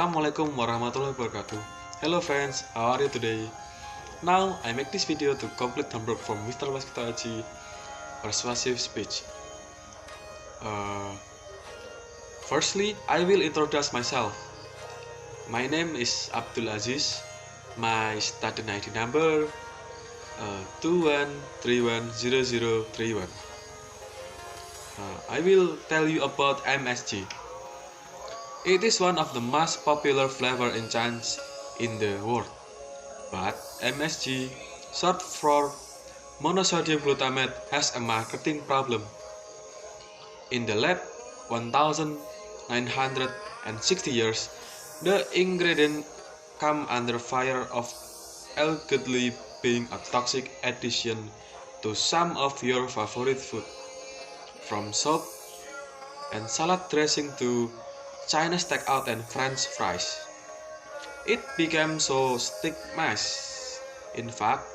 Assalamualaikum warahmatullahi wabarakatuh. Hello friends, how are you today? Now I make this video to complete homework from Mr. Abdul Azis Persuasive speech. Firstly, I will introduce myself. My name is Abdul Azis. My student ID number 21310031. I will tell you about MSG. It is one of the most popular flavor enhancers in the world. But MSG, short for monosodium glutamate, has a marketing problem. In the late 1960 years, the ingredient came under fire of allegedly being a toxic addition to some of your favorite food, from soup and salad dressing to Chinese takeout and French fries. It became so stigmatized, in fact,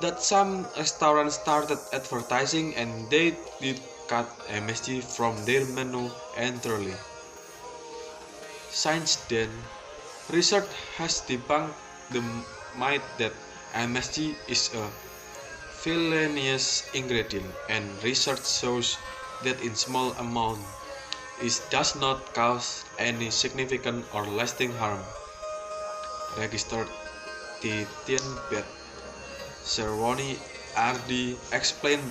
that some restaurants started advertising and they did cut MSG from their menu entirely. Since then, research has debunked the myth that MSG is a villainous ingredient, and research shows that in small amount it does not cause any significant or lasting harm. Registered Tianbet Ceremony RD explained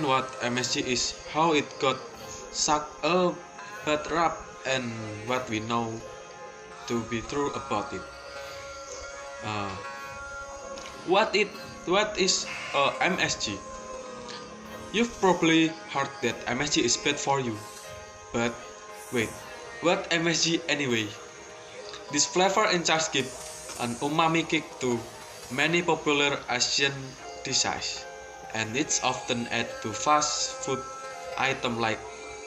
what MSG is, how it got such a bad rap, and what we know to be true about it. What is MSG? You've probably heard that MSG is bad for you. But wait, what MSG anyway? This flavor enhancer gives an umami kick to many popular Asian dishes, and it's often added to fast food items like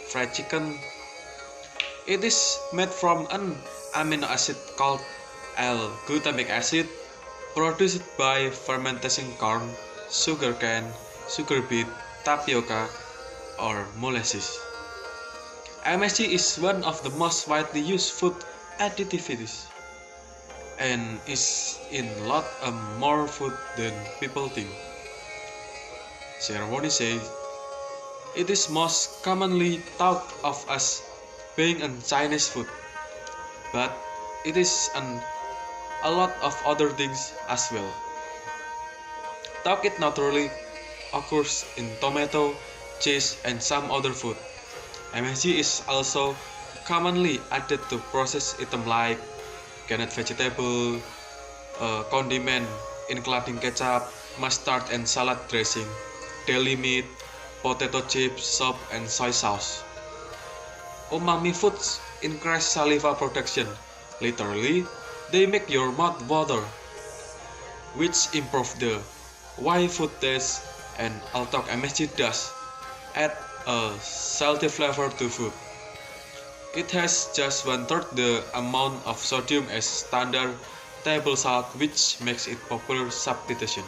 fried chicken. It is made from an amino acid called L-glutamic acid, produced by fermenting corn, sugarcane, sugar beet, tapioca, or molasses. MSG is one of the most widely used food additives and is in lot more food than people think. Ceremony says it is most commonly thought of as being a Chinese food, but it is a lot of other things as well. Though it naturally occurs in tomato, cheese, and some other food, MSG is also commonly added to processed items like canned vegetable, condiment including ketchup, mustard, and salad dressing, deli meat, potato chips, soup, and soy sauce. Umami foods increase saliva production. Literally, they make your mouth water, which improve the way food tastes, and although MSG does add a salty flavor to food, it has just 1/3 the amount of sodium as standard table salt, which makes it popular substitution.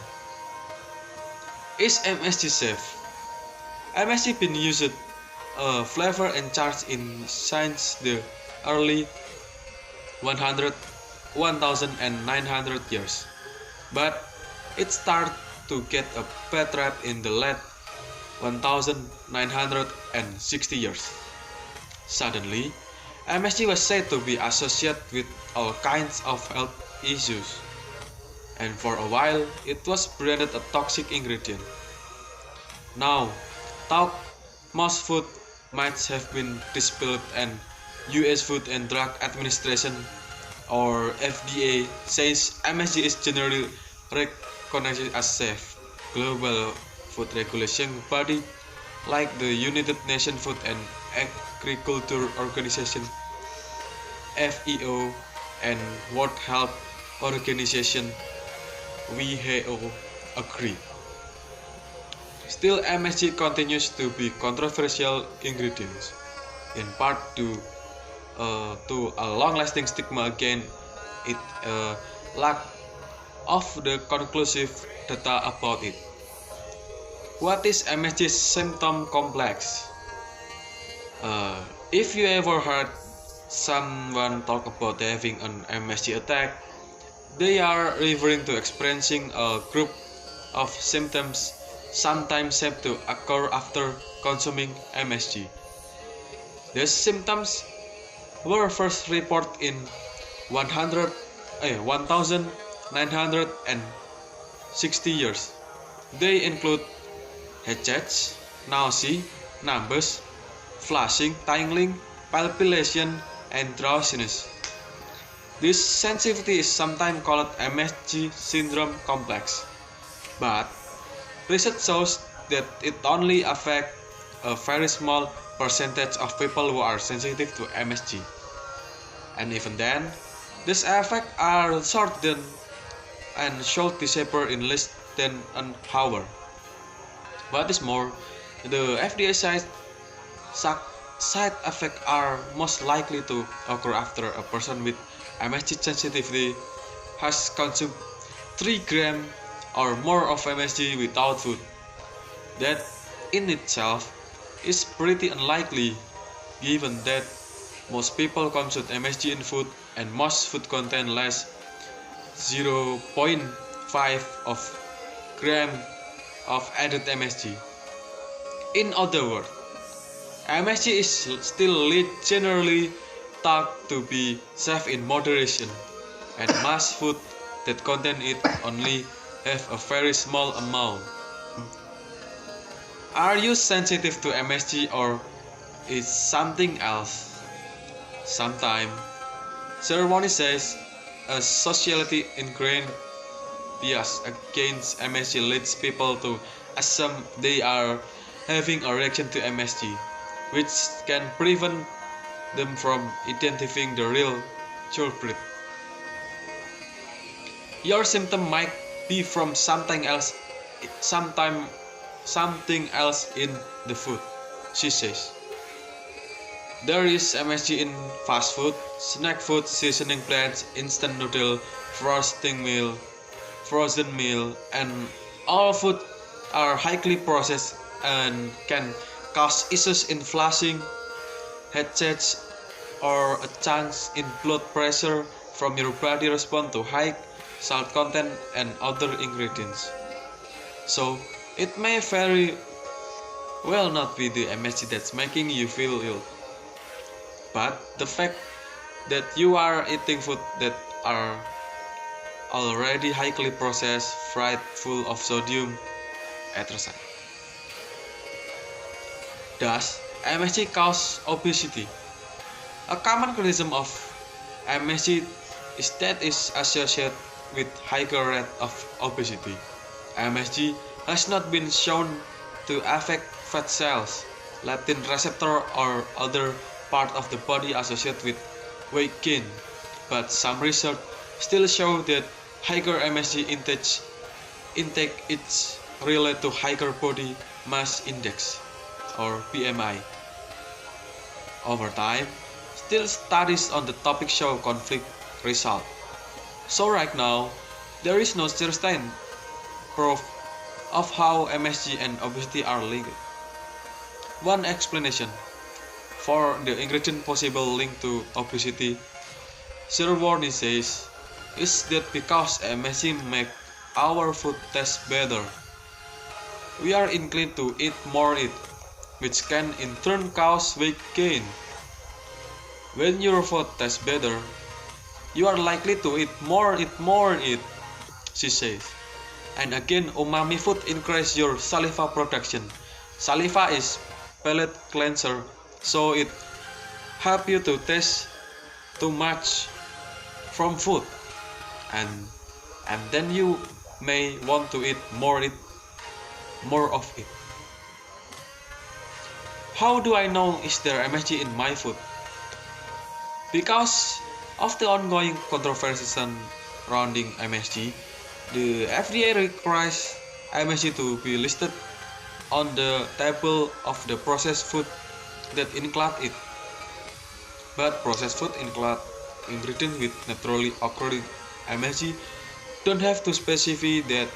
Is MSG safe? MSG been used flavor enhancers in since the early 1900 years, but it started to get a bad rap in the late 1960 years. Suddenly, MSG was said to be associated with all kinds of health issues, and for a while it was branded a toxic ingredient. Now, though most food might have been dispelled, and US Food and Drug Administration or FDA says MSG is generally recognized as safe. Global food regulation body like the United Nations Food and Agriculture Organization (FAO) and World Health Organization (WHO) agree. Still, MSG continues to be controversial ingredient, in part due to a long-lasting stigma against it, lack of the conclusive data about it. What is MSG symptom complex? If you ever heard someone talk about having an MSG attack, they are referring to experiencing a group of symptoms sometimes said to occur after consuming MSG. These symptoms were first reported in 1960 years. They include headaches, nausea, numbness, flushing, tingling, palpitation, and drowsiness. This sensitivity is sometimes called MSG syndrome complex, but research shows that it only affects a very small percentage of people who are sensitive to MSG. And even then, these effects are short-lived and should disappear in less than an hour. What is more, the FDA says side effects are most likely to occur after a person with MSG sensitivity has consumed 3 grams or more of MSG without food. That in itself is pretty unlikely, given that most people consume MSG in food and most food contain less 0.5 of gram of added MSG. In other words, MSG is still generally thought to be safe in moderation, and most food that contain it only have a very small amount. Are you sensitive to MSG or is something else? Sometimes, ceremony says a sociality ingrained bias against MSG leads people to assume they are having a reaction to MSG, which can prevent them from identifying the real culprit. Your symptom might be from something else in the food, she says. There is MSG in fast food, snack food, seasoning blends, instant noodle, frozen meal, and all food are highly processed and can cause issues in flushing, headaches, or a change in blood pressure from your body respond to high salt content and other ingredients. So, it may very well not be the MSG that's making you feel ill, but the fact that you are eating food that are already highly processed, fried, full of sodium, etc. Does MSG cause obesity? A common criticism of MSG is that it is associated with higher rate of obesity. MSG has not been shown to affect fat cells, leptin receptor, or other part of the body associated with weight gain, but some research still show that higher MSG intake is related to higher body mass index or BMI. Over time, still studies on the topic show conflict result. So right now, there is no certain proof of how MSG and obesity are linked. One explanation for the ingredient possible link to obesity, Sherwarney says, is that because MSG make our food taste better, we are inclined to eat more it, which can in turn cause weight gain. When your food tastes better, you are likely to eat more it, she says. And again, umami food increase your saliva production. Saliva is palate cleanser, so it help you to taste too much from food, and then you may want to eat more of it. How do I know is there MSG in my food? Because of the ongoing controversy surrounding MSG, the FDA requires MSG to be listed on the table of the processed food that include it. But processed food include ingredients with naturally occurring MSG don't have to specify that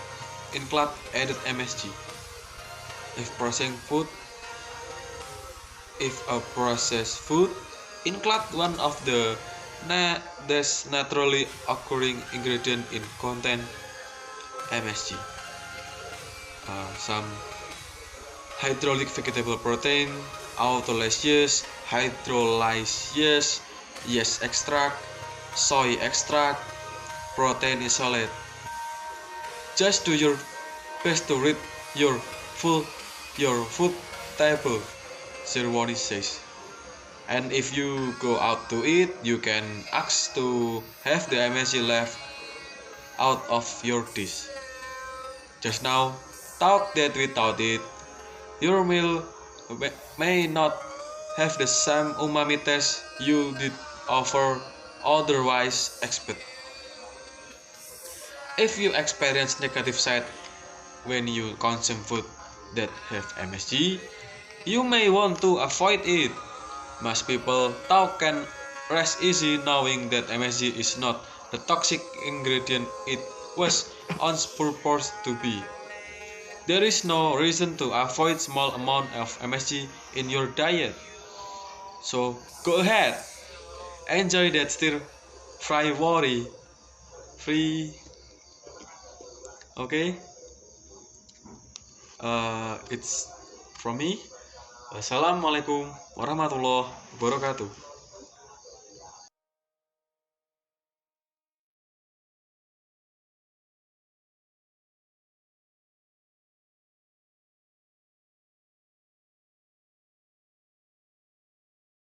include added MSG. If a processed food include one of the naturally occurring ingredient in content MSG. Some hydraulic vegetable protein, autolysis, hydrolysis, yeast extract, soy extract, protein isolate. Just do your best to read your food table, Zerwani says. And if you go out to eat, you can ask to have the MSG left out of your dish. Just now, thought that without it, your meal may not have the same umami taste you did otherwise expect. If you experience negative side when you consume food that have MSG, you may want to avoid it. Most people talk can rest easy knowing that MSG is not the toxic ingredient it was once purported to be. There is no reason to avoid small amount of MSG in your diet. So go ahead, enjoy that stir fry worry free. Okay, it's from me. Wassalamualaikum warahmatullahi wabarakatuh.